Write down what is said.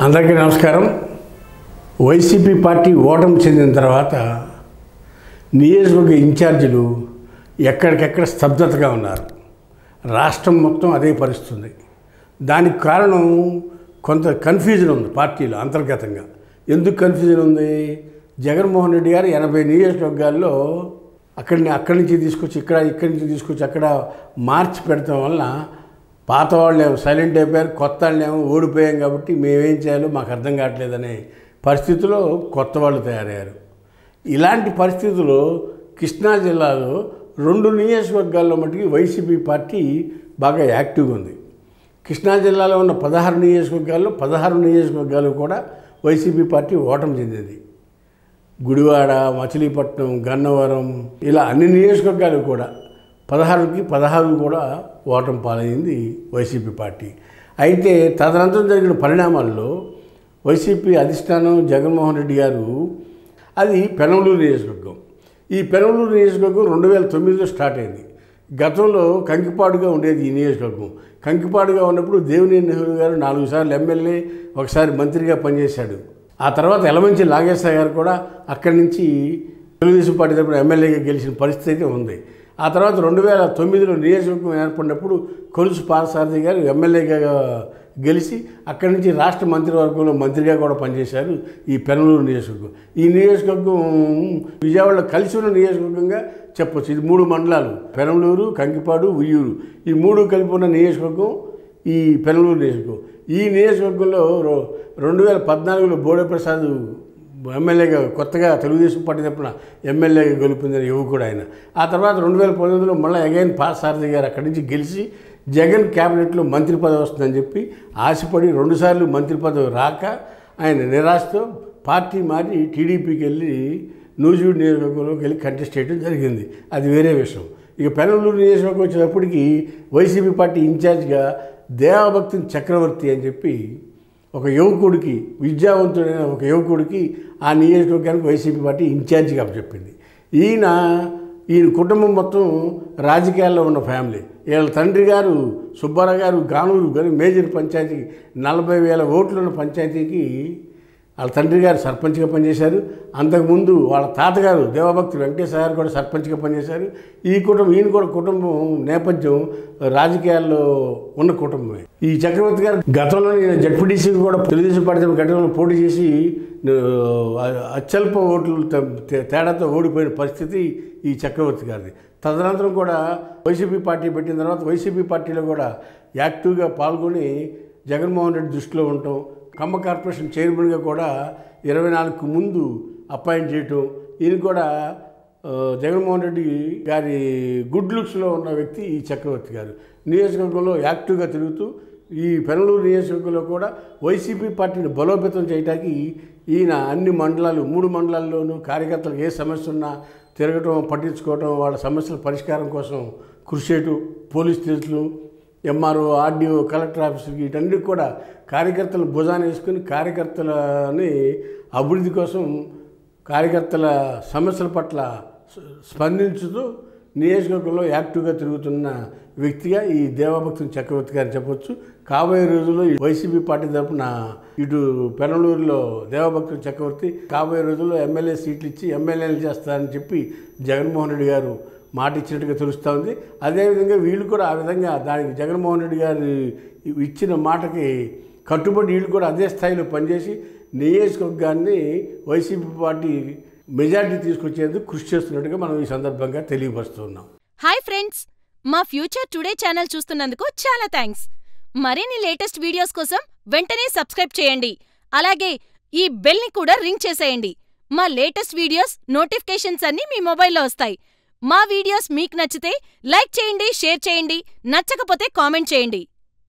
అందరికీ నమస్కారం. YCP party ఓటమి చెందిన తర్వాత నియోజకవర్గ ఇన్ఛార్జీలు ఎక్కడికెక్కడ స్తబ్దతగా ఉన్నారు. రాష్ట్రం మొత్తం అదే పరిస్థితుంది. దానికి కారణం కొంత కన్ఫ్యూజన్ ఉంది పార్టీలో అంతర్గతంగా. ఎందుకు కన్ఫ్యూజన్ ఉంది? జగన్మోహన్ రెడ్డి గారు 80 నియోజకవర్గాల్లో అక్కడి నుంచి తీసుకొచ్చి ఇక్కడి నుంచి తీసుకొచ్చి అక్కడ మార్చి పెడతాం వల్ల పాత వాళ్ళేమో సైలెంట్ అయిపోయారు, కొత్త వాళ్ళేమో ఓడిపోయాం కాబట్టి మేమేం చేయాలో మాకు అర్థం కావట్లేదనే పరిస్థితిలో కొత్త వాళ్ళు తయారయ్యారు. ఇలాంటి పరిస్థితుల్లో కృష్ణా జిల్లాలో 2 నియోజకవర్గాల్లో మటుకు వైసీపీ పార్టీ బాగా యాక్టివ్గా ఉంది. కృష్ణా జిల్లాలో ఉన్న 16 నియోజకవర్గాల్లో 16 నియోజకవర్గాలు కూడా వైసీపీ పార్టీ ఓటమి చెందింది. గుడివాడ, మచిలీపట్నం, గన్నవరం ఇలా అన్ని నియోజకవర్గాలు కూడా 16కి 16 కూడా ఓటమి పాలైంది వైసీపీ పార్టీ. అయితే తదనంతరం జరిగిన పరిణామాల్లో వైసీపీ అధిష్టానం జగన్మోహన్ రెడ్డి గారు అది పెనమలూరు నియోజకవర్గం. ఈ పెనమలూరు నియోజకవర్గం 2009లో స్టార్ట్ అయింది. గతంలో కంకిపాడుగా ఉండేది ఈ నియోజకవర్గం. కంకిపాడుగా ఉన్నప్పుడు దేవినేని నెహ్రూ గారు 4 సార్లు ఎమ్మెల్యే, ఒకసారి మంత్రిగా పనిచేశాడు. ఆ తర్వాత యలమంచి నాగేశ్వర గారు కూడా అక్కడి నుంచి తెలుగుదేశం పార్టీ తరపున ఎమ్మెల్యేగా గెలిచిన పరిస్థితి అయితే ఉంది. ఆ తర్వాత 2009లో నియోజకవర్గం ఏర్పడినప్పుడు కొలుసు పార్థసారథి గారు ఎమ్మెల్యేగా గెలిచి అక్కడి నుంచి రాష్ట్ర మంత్రివర్గంలో మంత్రిగా కూడా పనిచేశారు ఈ పెనమలూరు నియోజకవర్గం. ఈ నియోజకవర్గం విజయవాడలో కలిసి ఉన్న నియోజకవర్గంగా చెప్పొచ్చు. ఇది 3 మండలాలు: పెనమలూరు, కంకిపాడు, ఉయ్యూరు. ఈ 3 కలిపి ఉన్న నియోజకవర్గం ఈ పెనమలూరు నియోజకవర్గం. ఈ నియోజకవర్గంలో 2014లో బోడేప్రసాద్ ఎమ్మెల్యేగా కొత్తగా తెలుగుదేశం పార్టీ తరపున ఎమ్మెల్యేగా గెలుపొందిన యువకుడు ఆయన. ఆ తర్వాత 2019లో మళ్ళీ అగైన్ పార్థసారథి గారు అక్కడి నుంచి గెలిచి జగన్ క్యాబినెట్లో మంత్రి పదవి వస్తుందని చెప్పి ఆశపడి 2 సార్లు మంత్రి పదవి రాక ఆయన నిరాశతో పార్టీ మారి టీడీపీకి వెళ్ళి నూజివీడు నియోజకవర్గంలోకి వెళ్ళి కంటెస్ట్ చేయడం జరిగింది. అది వేరే విషయం. ఇక పెనమలూరు నియోజకవర్గం వచ్చేటప్పటికి వైసీపీ పార్టీ ఇన్ఛార్జిగా దేవభక్తి చక్రవర్తి అని చెప్పి ఒక యువకుడికి, విద్యావంతుడైన ఒక యువకుడికి ఆ నియోజకవర్గానికి వైసీపీ పార్టీ ఇన్ఛార్జిగా చెప్పింది. ఈయన కుటుంబం మొత్తం రాజకీయాల్లో ఉన్న ఫ్యామిలీ. వీళ్ళ తండ్రి గారు సుబ్బారావు గారు గానూరు కానీ మేజర్ పంచాయతీకి 40,000 ఓట్లున్న పంచాయతీకి వాళ్ళ తండ్రి గారు సర్పంచ్గా పనిచేశారు. అంతకుముందు వాళ్ళ తాతగారు దేవభక్తి వెంకటేశ్వర గారు కూడా సర్పంచ్గా పనిచేశారు. ఈయన కూడా కుటుంబం నేపథ్యం రాజకీయాల్లో ఉన్న కుటుంబమే. ఈ చక్రవర్తి గారు గతంలో జడ్పీటీసీ కూడా తెలుగుదేశం పార్టీ గతంలో పోటీ చేసి అత్యల్ప ఓట్లు తేడాతో ఓడిపోయిన పరిస్థితి ఈ చక్రవర్తి గారిది. తదనంతరం కూడా వైసీపీ పార్టీ పెట్టిన తర్వాత వైసీపీ పార్టీలో కూడా యాక్టివ్గా పాల్గొని జగన్మోహన్ రెడ్డి దృష్టిలో ఉండటం, ఖమ్మ కార్పొరేషన్ చైర్మన్గా కూడా 24కు ముందు అపాయింట్ చేయటం. ఈయన కూడా జగన్మోహన్ రెడ్డి గారి గుడ్ లుక్స్లో ఉన్న వ్యక్తి ఈ చక్రవర్తి గారు. నియోజకవర్గంలో యాక్టివ్గా తిరుగుతూ ఈ పెనమలూరు నియోజకవర్గంలో కూడా వైసీపీ పార్టీని బలోపేతం చేయడానికి ఈయన అన్ని మండలాలు 3 మండలాల్లోనూ కార్యకర్తలకు ఏ సమస్య ఉన్నా తిరగటం, పట్టించుకోవటం, వాళ్ళ సమస్యల పరిష్కారం కోసం కృషి చేయటం, పోలీస్ స్టేషన్లు, ఎంఆర్ఓ, ఆర్డీఓ, కలెక్టర్ ఆఫీసుకి వీటన్నిటికి కూడా కార్యకర్తలు భుజాన్ని వేసుకుని కార్యకర్తలని అభివృద్ధి కోసం కార్యకర్తల సమస్యల పట్ల స్పందించుతూ నియోజకవర్గంలో యాక్టివ్గా తిరుగుతున్న వ్యక్తిగా ఈ దేవభక్తి చక్రవర్తి గారు చెప్పొచ్చు. కాబోయే రోజుల్లో వైసీపీ పార్టీ తరఫున ఇటు పెనమలూరులో దేవభక్తి చక్రవర్తి కాబోయే రోజుల్లో ఎమ్మెల్యే సీట్లు ఇచ్చి ఎమ్మెల్యేలు చేస్తారని చెప్పి జగన్మోహన్ రెడ్డి గారు మాట ఇచ్చినట్టుగా తెలుస్తూ ఉంది. అదేవిధంగా వీళ్ళు కూడా ఆ విధంగా దానికి జగన్మోహన్ రెడ్డి గారు ఇచ్చిన మాటకి కట్టుబడి వీళ్ళు కూడా అదే స్థాయిలో పనిచేసి నియోజకవర్గాన్ని వైసీపీ పార్టీ మెజార్టీ తీసుకొచ్చేందుకు కృషి చేస్తున్నట్టుగా మనం ఈ సందర్భంగా తెలియపరుస్తున్నాం. హాయ్ ఫ్రెండ్స్, మా ఫ్యూచర్ టుడే ఛానల్ చూస్తున్నందుకు చాలా థ్యాంక్స్. మరిన్ని లేటెస్ట్ వీడియోస్ కోసం వెంటనే సబ్స్క్రైబ్ చేయండి. అలాగే ఈ బెల్ ని కూడా రింగ్ చేసేయండి. మా లేటెస్ట్ వీడియోస్ నోటిఫికేషన్స్ అన్నీ మీ మొబైల్లో వస్తాయి. మా వీడియోస్ మీకు నచ్చితే లైక్ చేయండి, షేర్ చేయండి, నచ్చకపోతే కామెంట్ చేయండి.